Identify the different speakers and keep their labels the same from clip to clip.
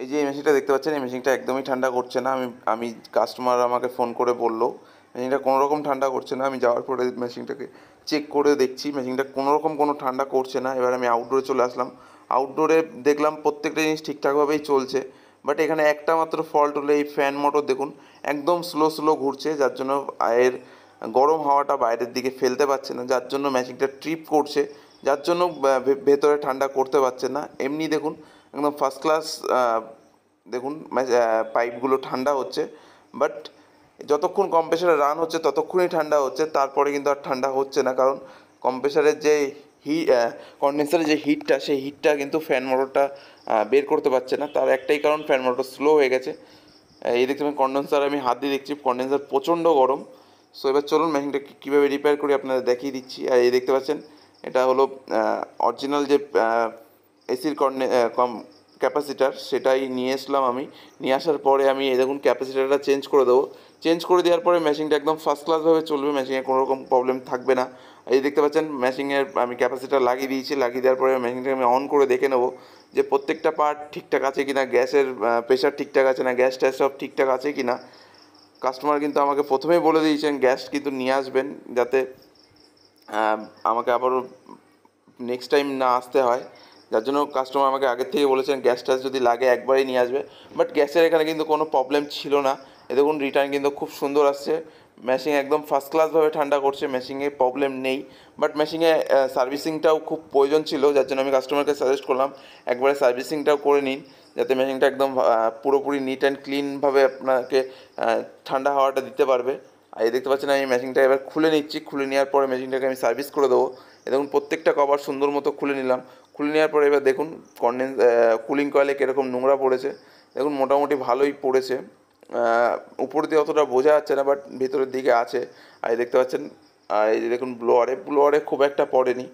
Speaker 1: এই যে মেশিনটা দেখতে পাচ্ছেন, এই মেশিনটা একদমই ঠান্ডা করছে না। আমি কাস্টমার আমাকে ফোন করে বললো মেশিনটা কোনো রকম ঠান্ডা করছে না। আমি যাওয়ার পরে মেশিনটাকে চেক করে দেখছি মেশিনটা কোনো রকম কোনো ঠান্ডা করছে না। এবার আমি আউটডোরে চলে আসলাম। আউটডোরে দেখলাম প্রত্যেকটা জিনিস ঠিকঠাকভাবেই চলছে, বাট এখানে একটা মাত্র ফল্ট হলো এই ফ্যান মোটর দেখুন একদম স্লো স্লো ঘুরছে, যার জন্য এর গরম হাওয়াটা বাইরের দিকে ফেলতে পারছে না, যার জন্য মেশিনটা ট্রিপ করছে, যার জন্য ভেতরে ঠান্ডা করতে পারছে না। এমনি দেখুন একদম ফার্স্ট ক্লাস দেখুন পাইপগুলো ঠান্ডা হচ্ছে, বাট যতক্ষণ কম্প্রেসারে রান হচ্ছে ততক্ষণই ঠান্ডা হচ্ছে, তারপরে কিন্তু আর ঠান্ডা হচ্ছে না, কারণ কম্প্রেসারের যে কন্ডেন্সারের যে হিটটা, সেই হিটটা কিন্তু ফ্যান মোটরটা বের করতে পারছে না। তার একটাই কারণ, ফ্যান মোটর স্লো হয়ে গেছে। এই দেখতে পাবেন কন্ডেন্সার আমি হাত দিয়ে দেখছি, কন্ডেন্সার প্রচণ্ড গরম। সো এবার চলুন মেশিনটা কীভাবে রিপেয়ার করি আপনাদের দেখিয়ে দিচ্ছি। আর এই দেখতে পাচ্ছেন এটা হলো অরিজিনাল যে এসির ক্যাপাসিটার, সেটাই নিয়ে এসলাম। আমি নিয়ে আসার পরে আমি এই দেখুন ক্যাপাসিটারটা চেঞ্জ করে দেবো। চেঞ্জ করে দেওয়ার পরে মেশিনটা একদম ফার্স্ট ক্লাসভাবে চলবে, মেশিনে কোনো রকম প্রবলেম থাকবে না। এই দেখতে পাচ্ছেন মেশিনের আমি ক্যাপাসিটার লাগিয়ে দিয়েছি। লাগিয়ে দেওয়ার পরে মেশিনটাকে আমি অন করে দেখে নেবো যে প্রত্যেকটা পার্ট ঠিকঠাক আছে কি না, গ্যাসের প্রেশার ঠিকঠাক আছে না, গ্যাস ট্যাস সব ঠিকঠাক আছে কি না। কাস্টমার কিন্তু আমাকে প্রথমেই বলে দিয়েছেন গ্যাস কিন্তু নিয়ে আসবেন, যাতে আমাকে আবারও নেক্সট টাইম না আসতে হয়। যার জন্য কাস্টমার আমাকে আগের থেকে বলেছেন গ্যাস ট্যাস যদি লাগে একবারই নিয়ে আসবে। বাট গ্যাসের এখানে কিন্তু কোনো প্রবলেম ছিল না। এ দেখুন রিটার্ন কিন্তু খুব সুন্দর আসছে। মেশিন একদম ফার্স্ট ক্লাসভাবে ঠান্ডা করছে, মেশিনে প্রবলেম নেই। বাট মেশিনে সার্ভিসিংটাও খুব প্রয়োজন ছিল, যার জন্য আমি কাস্টমারকে সাজেস্ট করলাম একবারে সার্ভিসিংটাও করে নিন, যাতে মেশিনটা একদম পুরোপুরি নিট অ্যান্ড ক্লিনভাবে আপনাকে ঠান্ডা হাওয়াটা দিতে পারবে। আর এই দেখতে পাচ্ছেন আমি মেশিনটা এবার খুলে নিচ্ছি। খুলে নেওয়ার পরে মেশিনটাকে আমি সার্ভিস করে দেবো। দেখুন প্রত্যেকটা কভার সুন্দর মতো খুলে নিলাম। খুলে নেওয়ার পরে এবার দেখুন কুলিং কয়েলে কীরকম নোংরা পড়েছে। দেখুন মোটামুটি ভালোই পড়েছে, উপর দিয়ে অতটা বোঝা যাচ্ছে না, বাট ভেতরের দিকে আছে। আর দেখতে পাচ্ছেন, আর এই যে দেখুন ব্লোয়ারে খুব একটা পড়েনি,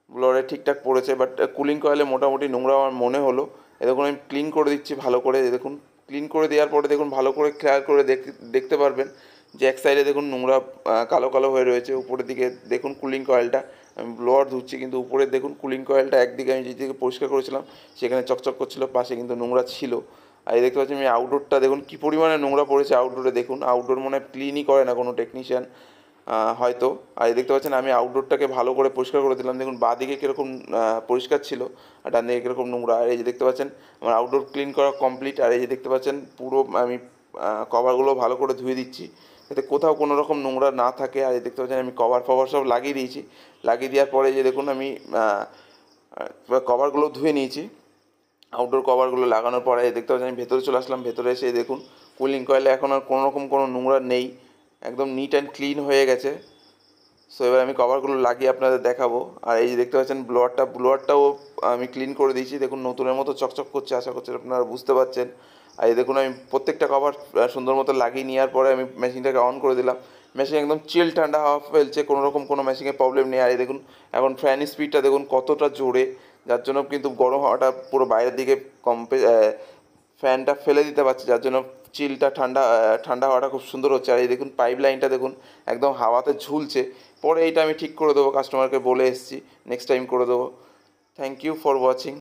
Speaker 1: ব্লোয়ারে ঠিকঠাক পড়েছে, বাট কুলিং কয়েলে মোটামুটি নোংরা আমার মনে হলো। এ দেখুন আমি ক্লিন করে দিচ্ছি ভালো করে। দেখুন ক্লিন করে দেওয়ার পরে দেখুন ভালো করে খেয়াল করে দেখতে পারবেন যে এক সাইডে দেখুন নোংরা কালো কালো হয়ে রয়েছে। উপরের দিকে দেখুন কুলিং কয়েলটা আমি ব্লোয়ার ধুচ্ছি, কিন্তু উপরে দেখুন কুলিং কয়েলটা একদিকে আমি যেদিকে পরিষ্কার করেছিলাম সেখানে চকচক করছিল, পাশে কিন্তু নোংরা ছিল। আর এই দেখতে পাচ্ছি আমি আউটডোরটা দেখুন কী পরিমাণে নোংরা পড়েছে আউটডোরে। দেখুন আউটডোর মনে হয় ক্লিনই করে না কোনো টেকনিশিয়ান হয়তো। আর এই দেখতে পাচ্ছেন আমি আউটডোরটাকে ভালো করে পরিষ্কার করে দিলাম। দেখুন বাঁ দিকে কীরকম পরিষ্কার ছিল আর ডান দিকে কীরকম নোংরা। আর এই যে দেখতে পাচ্ছেন আমার আউটডোর ক্লিন করা কমপ্লিট। আর এই যে দেখতে পাচ্ছেন পুরো আমি কভারগুলো ভালো করে ধুয়ে দিচ্ছি যাতে কোথাও কোনো রকম নোংরা না থাকে। আর এই দেখতে পাচ্ছেন আমি কভার ফভার সব লাগিয়ে দিয়েছি। লাগিয়ে দেওয়ার পরে যে দেখুন আমি কভারগুলো ধুয়ে নিয়েছি। আউটডোর কভারগুলো লাগানোর পরে দেখতে পাচ্ছেন আমি ভেতরে চলে আসলাম। ভেতরে এসে দেখুন কুলিং কয়েলে এখন আর কোনো রকম কোনো নোংরা নেই, একদম নিট অ্যান্ড ক্লিন হয়ে গেছে। সো এবার আমি কভারগুলো লাগিয়ে আপনাদের দেখাবো। আর এই যে দেখতে পাচ্ছেন ব্লোয়ারটাও আমি ক্লিন করে দিয়েছি। দেখুন নতুনের মতো চকচক করছে, আশা করছি আপনারা বুঝতে পারছেন। আর এই দেখুন আমি প্রত্যেকটা কভার সুন্দর মতো লাগিয়ে নেওয়ার পরে আমি মেশিনটাকে অন করে দিলাম। মেশিন একদম চিল ঠান্ডা হাওয়া ফেলছে, কোনো রকম কোনো মেশিনে প্রবলেম নেই। আর এই দেখুন এখন ফ্যান স্পিডটা দেখুন কতটা জোরে, যার জন্য কিন্তু গরম হাওয়াটা পুরো বাইরের দিকে ফ্যানটা ফেলে দিতে পারছে, যার জন্য চিলটা ঠান্ডা হাওয়াটা খুব সুন্দর হচ্ছে। আর এই দেখুন পাইপ লাইনটা দেখুন একদম হাওয়াতে ঝুলছে। পরে এইটা আমি ঠিক করে দেবো, কাস্টমারকে বলে এসেছি নেক্সট টাইম করে দেবো। Thank you for watching.